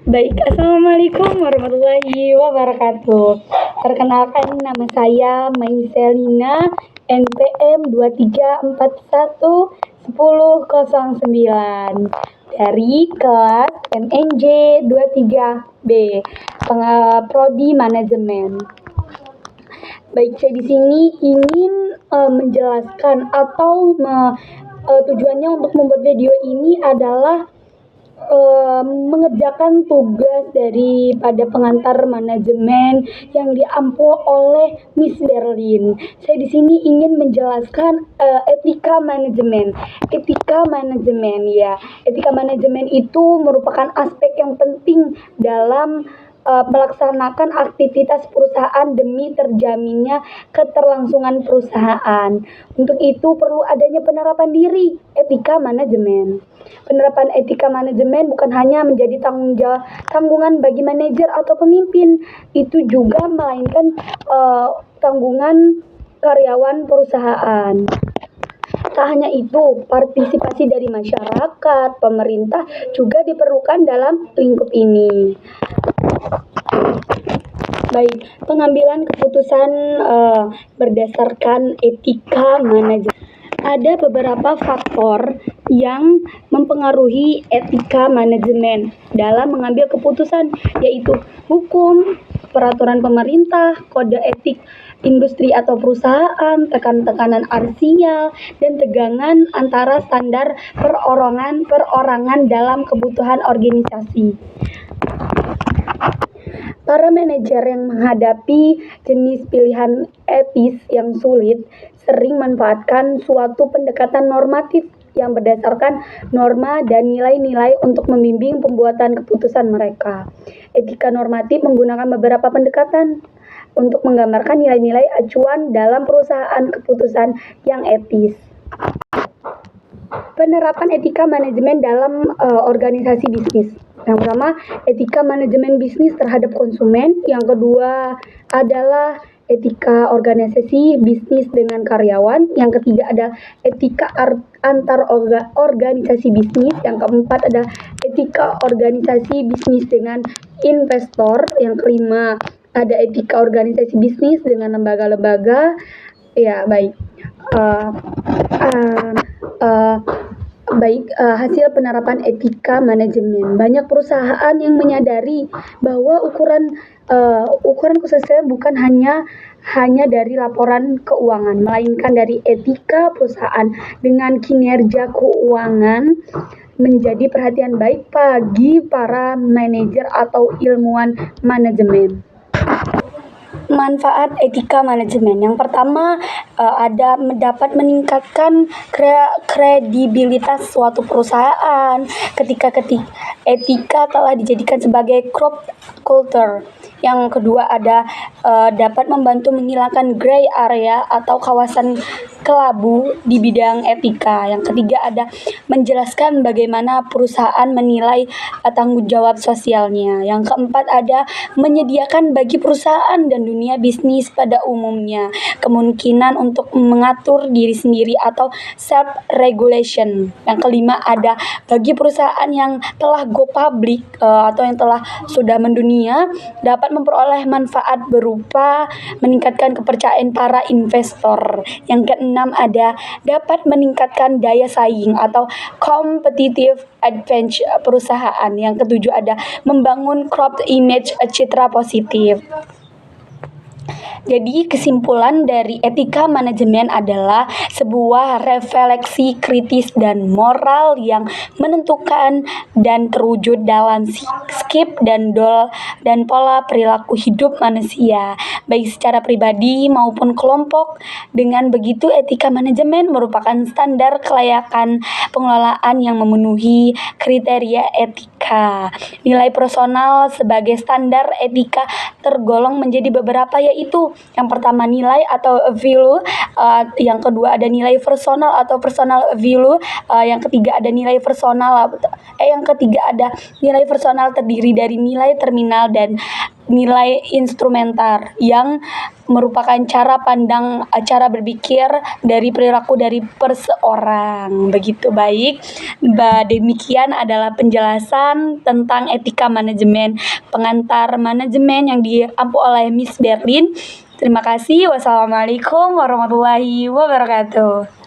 Baik, assalamualaikum warahmatullahi wabarakatuh. Perkenalkan, nama saya Maiselina, NPM 23411009 dari kelas MNJ 23B, Prodi Manajemen. Baik, saya di sini ingin menjelaskan atau tujuannya untuk membuat video ini adalah mengerjakan tugas daripada pengantar manajemen yang diampu oleh Miss Berlin. Saya di sini ingin menjelaskan etika manajemen. Etika manajemen ya. Etika manajemen itu merupakan aspek yang penting dalam melaksanakan aktivitas perusahaan demi terjaminnya keterlangsungan perusahaan. Untuk itu perlu adanya penerapan diri etika manajemen. Penerapan etika manajemen bukan hanya menjadi tanggungan bagi manajer atau pemimpin, itu juga melainkan tanggungan karyawan perusahaan. Tak hanya itu, partisipasi dari masyarakat, pemerintah juga diperlukan dalam lingkup ini. Baik, pengambilan keputusan berdasarkan etika manajemen. Ada beberapa faktor yang mempengaruhi etika manajemen dalam mengambil keputusan, yaitu hukum, peraturan pemerintah, kode etik industri atau perusahaan, tekanan arsial, dan tegangan antara standar perorangan dalam kebutuhan organisasi. Para manajer yang menghadapi jenis pilihan etis yang sulit sering memanfaatkan suatu pendekatan normatif yang berdasarkan norma dan nilai-nilai untuk membimbing pembuatan keputusan mereka. Etika normatif menggunakan beberapa pendekatan untuk menggambarkan nilai-nilai acuan dalam perusahaan keputusan yang etis. Penerapan etika manajemen dalam organisasi bisnis. Yang pertama, etika manajemen bisnis terhadap konsumen. Yang kedua adalah etika organisasi bisnis dengan karyawan. Yang ketiga ada etika antar organisasi bisnis. Yang keempat ada etika organisasi bisnis dengan investor. Yang kelima ada etika organisasi bisnis dengan lembaga-lembaga. Ya, baik. Hasil penerapan etika manajemen. Banyak perusahaan yang menyadari bahwa ukuran kesuksesan bukan hanya dari laporan keuangan, melainkan dari etika perusahaan. Dengan kinerja keuangan menjadi perhatian baik bagi para manajer atau ilmuwan manajemen. Manfaat etika manajemen. Yang pertama dapat meningkatkan kredibilitas suatu perusahaan ketika etika telah dijadikan sebagai crop culture. Yang kedua dapat membantu menghilangkan gray area atau kawasan kelabu di bidang etika. Yang ketiga menjelaskan bagaimana perusahaan menilai tanggung jawab sosialnya. Yang keempat menyediakan bagi perusahaan dan dunia bisnis pada umumnya kemungkinan untuk mengatur diri sendiri atau self regulation. Yang kelima bagi perusahaan yang telah go public atau yang telah sudah mendunia dapat memperoleh manfaat berupa meningkatkan kepercayaan para investor. Yang keenam dapat meningkatkan daya saing atau competitive advantage perusahaan. Yang ketujuh membangun corporate image, citra positif. Jadi kesimpulan dari etika manajemen adalah sebuah refleksi kritis dan moral yang menentukan dan terwujud dalam sikap dan pola perilaku hidup manusia, baik secara pribadi maupun kelompok. Dengan begitu, etika manajemen merupakan standar kelayakan pengelolaan yang memenuhi kriteria etika. Nilai personal sebagai standar etika tergolong menjadi beberapa, yaitu yang pertama nilai atau value, yang kedua ada nilai personal atau personal value, yang ketiga ada nilai personal terdiri dari nilai terminal dan nilai instrumentar yang merupakan cara pandang, cara berpikir dari perilaku dari perseorang. Begitu baik. Demikian adalah penjelasan tentang etika manajemen, pengantar manajemen yang diampu oleh Miss Berlin. Terima kasih. Wassalamualaikum warahmatullahi wabarakatuh.